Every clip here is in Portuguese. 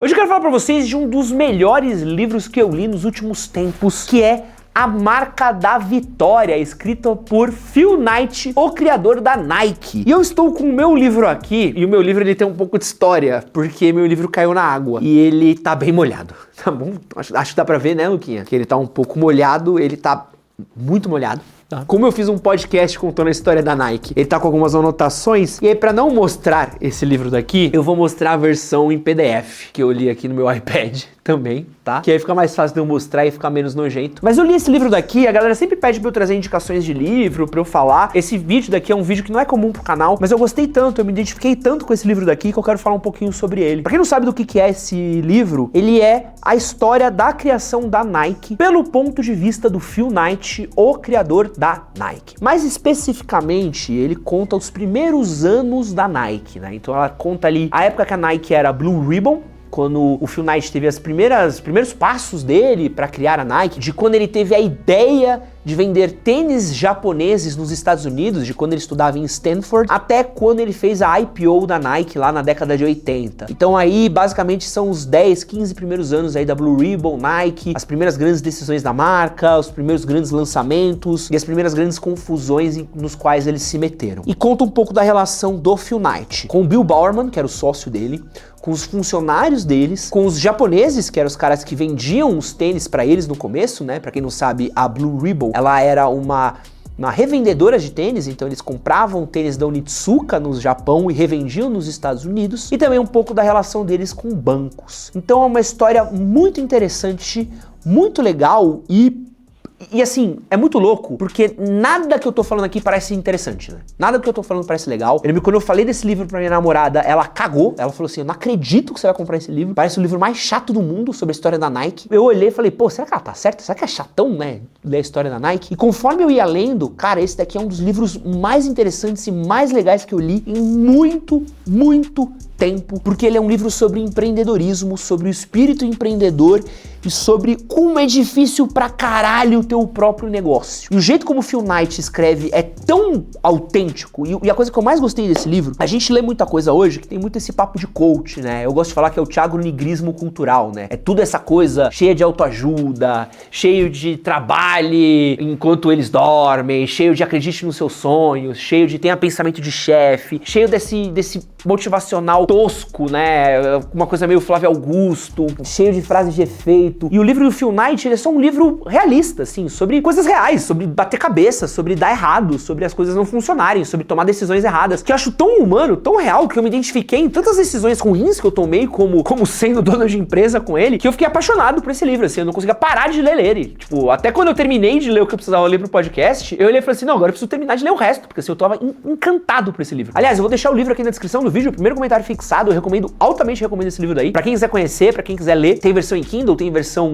Hoje eu quero falar pra vocês de um dos melhores livros que eu li nos últimos tempos, que é A Marca da Vitória, escrito por Phil Knight, o criador da Nike. E eu estou com o meu livro aqui, e o meu livro ele tem um pouco de história, porque meu livro caiu na água e ele tá bem molhado, tá bom? Acho que dá pra ver, né, Luquinha? Que ele tá um pouco molhado, ele tá muito molhado. Como eu fiz um podcast contando a história da Nike, ele tá com algumas anotações, e aí pra não mostrar esse livro daqui, eu vou mostrar a versão em PDF, que eu li aqui no meu iPad também, tá? Que aí fica mais fácil de eu mostrar e ficar menos nojento. Mas eu li esse livro daqui, a galera sempre pede pra eu trazer indicações de livro, pra eu falar. Esse vídeo daqui é um vídeo que não é comum pro canal, mas eu gostei tanto, eu me identifiquei tanto com esse livro daqui que eu quero falar um pouquinho sobre ele. Pra quem não sabe do que é esse livro, ele é a história da criação da Nike pelo ponto de vista do Phil Knight, o criador da Nike. Mais especificamente, ele conta os primeiros anos da Nike, né? Então ela conta ali a época que a Nike era Blue Ribbon, quando o Phil Knight teve os primeiros passos dele para criar a Nike, de quando ele teve a ideia de vender tênis japoneses nos Estados Unidos, de quando ele estudava em Stanford, até quando ele fez a IPO da Nike lá na década de 80. Então aí, basicamente, são os 10, 15 primeiros anos aí da Blue Ribbon, Nike, as primeiras grandes decisões da marca, os primeiros grandes lançamentos e as primeiras grandes confusões nos quais eles se meteram. E conta um pouco da relação do Phil Knight com o Bill Bowerman, que era o sócio dele, com os funcionários deles, com os japoneses, que eram os caras que vendiam os tênis pra eles no começo, né? Pra quem não sabe, a Blue Ribbon, ela era uma revendedora de tênis, então eles compravam tênis da Onitsuka no Japão e revendiam nos Estados Unidos, e também um pouco da relação deles com bancos. Então é uma história muito interessante, muito legal e assim, é muito louco, porque nada que eu tô falando aqui parece interessante, né? Nada que eu tô falando parece legal. Eu lembro quando eu falei desse livro pra minha namorada, ela cagou. Ela falou assim, eu não acredito que você vai comprar esse livro. Parece o livro mais chato do mundo sobre a história da Nike. Eu olhei e falei, pô, será que ela tá certa? Será que é chatão, né? Ler a história da Nike? E conforme eu ia lendo, cara, esse daqui é um dos livros mais interessantes e mais legais que eu li em muito tempo, porque ele é um livro sobre empreendedorismo, sobre o espírito empreendedor e sobre como é difícil pra caralho ter o próprio negócio. E o jeito como o Phil Knight escreve é tão autêntico, e a coisa que eu mais gostei desse livro, a gente lê muita coisa hoje que tem muito esse papo de coach, né? Eu gosto de falar que é o Thiago Nigrismo cultural, né? É tudo essa coisa cheia de autoajuda, cheio de trabalhe enquanto eles dormem, cheio de acredite nos seus sonhos, cheio de tenha pensamento de chefe, cheio desse motivacional tosco, né? Uma coisa meio Flávio Augusto, cheio de frases de efeito. E o livro do Phil Knight, ele é só um livro realista, assim, sobre coisas reais, sobre bater cabeça, sobre dar errado, sobre as coisas não funcionarem, sobre tomar decisões erradas, que eu acho tão humano, tão real, que eu me identifiquei em tantas decisões ruins que eu tomei como sendo dono de empresa com ele, que eu fiquei apaixonado por esse livro, assim, eu não conseguia parar de ler ele. Tipo, até quando eu terminei de ler o que eu precisava ler pro podcast, eu olhei e falei assim, não, agora eu preciso terminar de ler o resto, porque assim, eu tava encantado por esse livro. Aliás, eu vou deixar o livro aqui na descrição do vídeo, o primeiro comentário fixado, eu altamente recomendo esse livro daí. Pra quem quiser conhecer, pra quem quiser ler, tem versão em Kindle, tem versão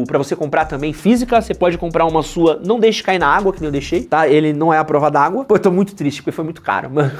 pra você comprar também física, você pode comprar uma sua, não deixe cair na água, que nem eu deixei, tá? Ele não é à prova d'água. Pô, eu tô muito triste, porque foi muito caro, mano.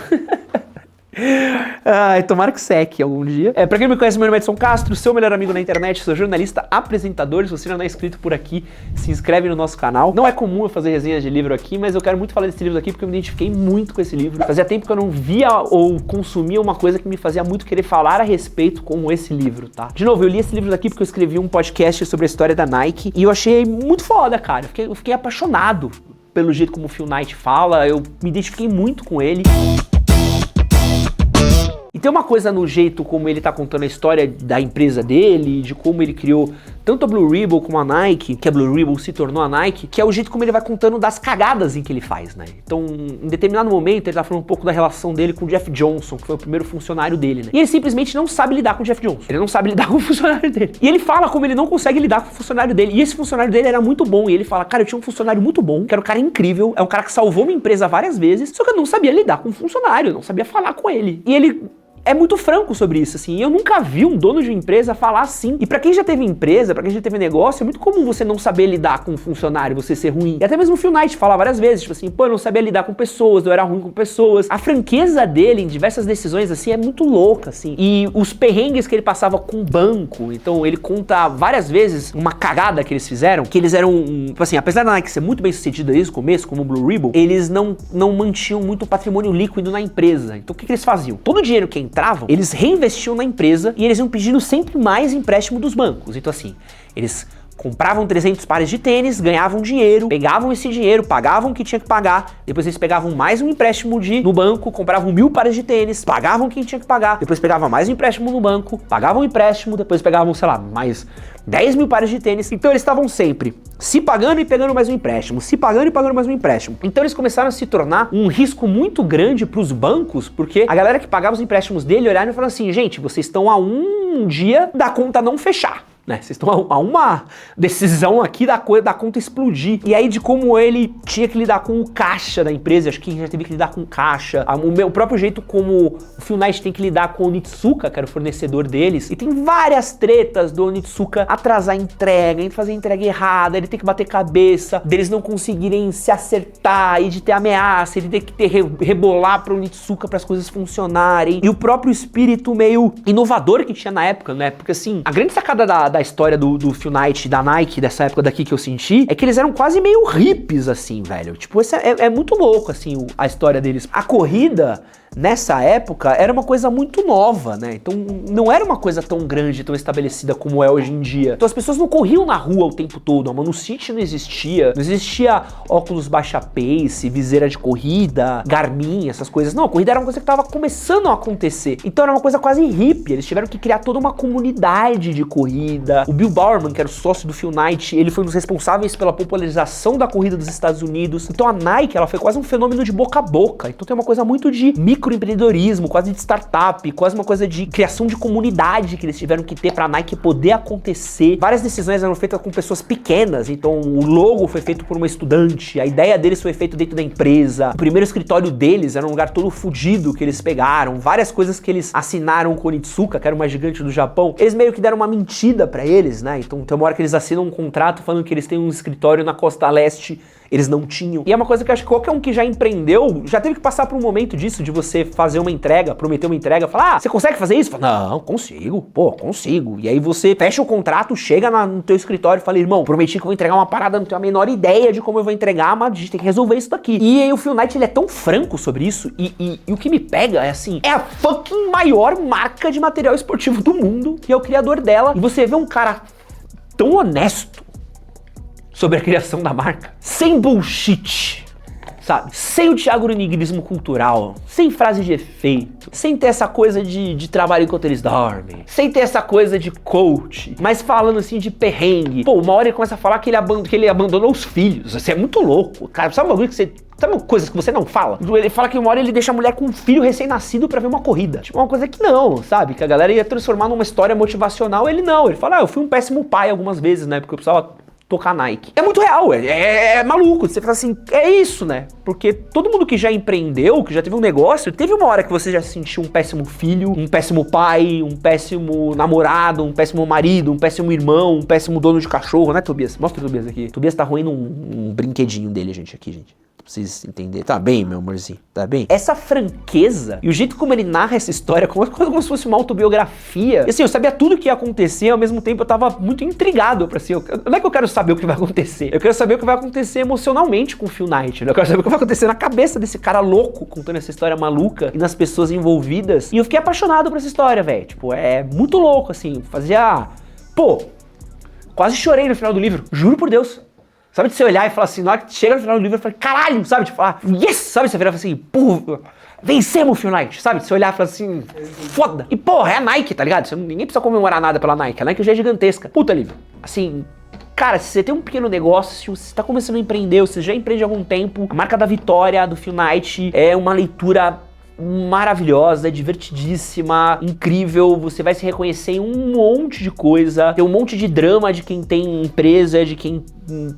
Ai, tomara que seque algum dia. Pra quem não me conhece, meu nome é Edson Castro, seu melhor amigo na internet, sou jornalista, apresentador. Se você não é inscrito por aqui, se inscreve no nosso canal. Não é comum eu fazer resenhas de livro aqui, mas eu quero muito falar desse livro aqui porque eu me identifiquei muito com esse livro. Fazia tempo que eu não via ou consumia uma coisa que me fazia muito querer falar a respeito como esse livro, tá? De novo, eu li esse livro daqui porque eu escrevi um podcast sobre a história da Nike e eu achei muito foda, cara. Eu fiquei apaixonado pelo jeito como o Phil Knight fala, eu me identifiquei muito com ele. E tem uma coisa no jeito como ele tá contando a história da empresa dele, de como ele criou tanto a Blue Ribbon como a Nike, que a Blue Ribbon se tornou a Nike, que é o jeito como ele vai contando das cagadas em que ele faz, né? Então, em determinado momento, ele tá falando um pouco da relação dele com o Jeff Johnson, que foi o primeiro funcionário dele, né? E ele simplesmente não sabe lidar com o Jeff Johnson. Ele não sabe lidar com o funcionário dele. E ele fala como ele não consegue lidar com o funcionário dele. E esse funcionário dele era muito bom. E ele fala, cara, eu tinha um funcionário muito bom, que era um cara incrível, é um cara que salvou minha empresa várias vezes, só que eu não sabia lidar com o funcionário, eu não sabia falar com ele. E ele é muito franco sobre isso, assim. Eu nunca vi um dono de uma empresa falar assim. E pra quem já teve empresa, pra quem já teve negócio, é muito comum você não saber lidar com um funcionário, você ser ruim. E até mesmo o Phil Knight fala várias vezes, tipo assim, pô, eu não sabia lidar com pessoas, eu era ruim com pessoas. A franqueza dele em diversas decisões, assim, é muito louca, assim. E os perrengues que ele passava com o banco. Então, ele conta várias vezes uma cagada que eles fizeram, que eles eram, tipo assim, apesar da Nike ser muito bem sucedida desde o começo, como o Blue Ribbon, eles não mantinham muito patrimônio líquido na empresa. Então, o que eles faziam? Todo o dinheiro que entravam, eles reinvestiam na empresa e eles iam pedindo sempre mais empréstimo dos bancos. Então assim, eles compravam 300 pares de tênis, ganhavam dinheiro, pegavam esse dinheiro, pagavam o que tinha que pagar, depois eles pegavam mais um empréstimo no banco, compravam 1000 pares de tênis, pagavam quem tinha que pagar, depois pegavam mais um empréstimo no banco, pagavam o empréstimo, depois pegavam, sei lá, mais 10.000 pares de tênis. Então eles estavam sempre se pagando e pegando mais um empréstimo, se pagando e pagando mais um empréstimo. Então eles começaram a se tornar um risco muito grande para os bancos, porque a galera que pagava os empréstimos dele olharam e falaram assim, gente, vocês estão a um dia da conta não fechar. Né? Vocês estão a uma decisão aqui da conta explodir. E aí de como ele tinha que lidar com o caixa da empresa, acho que já teve que lidar com o caixa, o próprio jeito como o Phil Knight tem que lidar com o Onitsuka, que era o fornecedor deles, e tem várias tretas do Onitsuka atrasar a entrega, fazer a entrega errada, ele tem que bater cabeça, deles não conseguirem se acertar, e de ter ameaça, ele tem que rebolar pro Onitsuka para as coisas funcionarem, e o próprio espírito meio inovador que tinha na época, né? Porque assim, a grande sacada da história do Phil Knight, da Nike, dessa época daqui que eu senti, é que eles eram quase meio hippies, assim, velho. Tipo, é muito louco, assim, a história deles. A corrida, nessa época, era uma coisa muito nova, né? Então, não era uma coisa tão grande, tão estabelecida como é hoje em dia. Então, as pessoas não corriam na rua o tempo todo. A Manuscity não existia óculos baixa pace, viseira de corrida, Garmin, essas coisas. Não, a corrida era uma coisa que tava começando a acontecer. Então, era uma coisa quase hippie. Eles tiveram que criar toda uma comunidade de corrida. O Bill Bowerman, que era o sócio do Phil Knight, ele foi um dos responsáveis pela popularização da corrida dos Estados Unidos. Então, a Nike, ela foi quase um fenômeno de boca a boca. Então, tem uma coisa muito de microempreendedorismo, quase de startup, quase uma coisa de criação de comunidade que eles tiveram que ter pra Nike poder acontecer. Várias decisões eram feitas com pessoas pequenas, então o logo foi feito por uma estudante, a ideia deles foi feita dentro da empresa, o primeiro escritório deles era um lugar todo fudido que eles pegaram, várias coisas que eles assinaram com o Onitsuka, que era uma gigante do Japão, eles meio que deram uma mentira pra eles, né? Então tem uma hora que eles assinam um contrato falando que eles têm um escritório na costa leste, eles não tinham. E é uma coisa que eu acho que qualquer um que já empreendeu, já teve que passar por um momento disso, de você fazer uma entrega, prometer uma entrega, falar, você consegue fazer isso? Fala, não, consigo, consigo. E aí você fecha o contrato, chega no teu escritório e fala, irmão, prometi que eu vou entregar uma parada, não tenho a menor ideia de como eu vou entregar, mas a gente tem que resolver isso daqui. E aí o Phil Knight, ele é tão franco sobre isso, e o que me pega é assim, é a fucking maior marca de material esportivo do mundo, que é o criador dela, e você vê um cara tão honesto sobre a criação da marca, sem bullshit, sabe? Sem o thiago-nigrismo cultural, sem frase de efeito, sem ter essa coisa de trabalho enquanto eles dormem, sem ter essa coisa de coach, mas falando assim de perrengue. Pô, uma hora ele começa a falar que ele abandonou os filhos, assim, é muito louco, cara, sabe uma coisa que você... Sabe coisas que você não fala? Ele fala que uma hora ele deixa a mulher com um filho recém-nascido pra ver uma corrida. Tipo, uma coisa que não, sabe? Que a galera ia transformar numa história motivacional, ele não. Ele fala, eu fui um péssimo pai algumas vezes, né? Porque eu precisava tocar Nike. É muito real, é maluco. Você fala assim, é isso, né? Porque todo mundo que já empreendeu, que já teve um negócio, teve uma hora que você já se sentiu um péssimo filho, um péssimo pai, um péssimo namorado, um péssimo marido, um péssimo irmão, um péssimo dono de cachorro, né, Tobias? Mostra o Tobias aqui. Tobias tá roendo um brinquedinho dele, gente. Pra vocês entenderem. Tá bem, meu amorzinho? Tá bem? Essa franqueza e o jeito como ele narra essa história, como se fosse uma autobiografia. E assim, eu sabia tudo o que ia acontecer, ao mesmo tempo eu tava muito intrigado pra assim, não é que eu quero saber o que vai acontecer. Eu quero saber o que vai acontecer emocionalmente com o Phil Knight. Né? Eu quero saber o que vai acontecer na cabeça desse cara louco contando essa história maluca e nas pessoas envolvidas. E eu fiquei apaixonado por essa história, velho. Tipo, é muito louco, assim. Fazia... Pô, quase chorei no final do livro. Juro por Deus. Sabe, de você olhar e falar assim, na hora que chega no final do livro, eu falei, caralho, sabe, tipo, yes, sabe, você virar e falar assim, pô, vencemos o Phil Knight, sabe, de você olhar e falar assim, foda. E porra, é a Nike, tá ligado? Ninguém precisa comemorar nada pela Nike, a Nike já é gigantesca. Puta livro, assim, cara, se você tem um pequeno negócio, se você tá começando a empreender, ou você já empreende há algum tempo, a marca da vitória do Phil Knight é uma leitura maravilhosa, divertidíssima, incrível, você vai se reconhecer em um monte de coisa, tem um monte de drama de quem tem empresa, de quem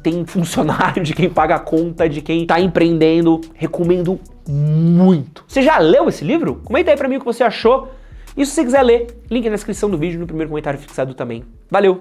tem funcionário, de quem paga a conta, de quem tá empreendendo, recomendo muito. Você já leu esse livro? Comenta aí pra mim o que você achou, e se você quiser ler, link na descrição do vídeo, no primeiro comentário fixado também. Valeu!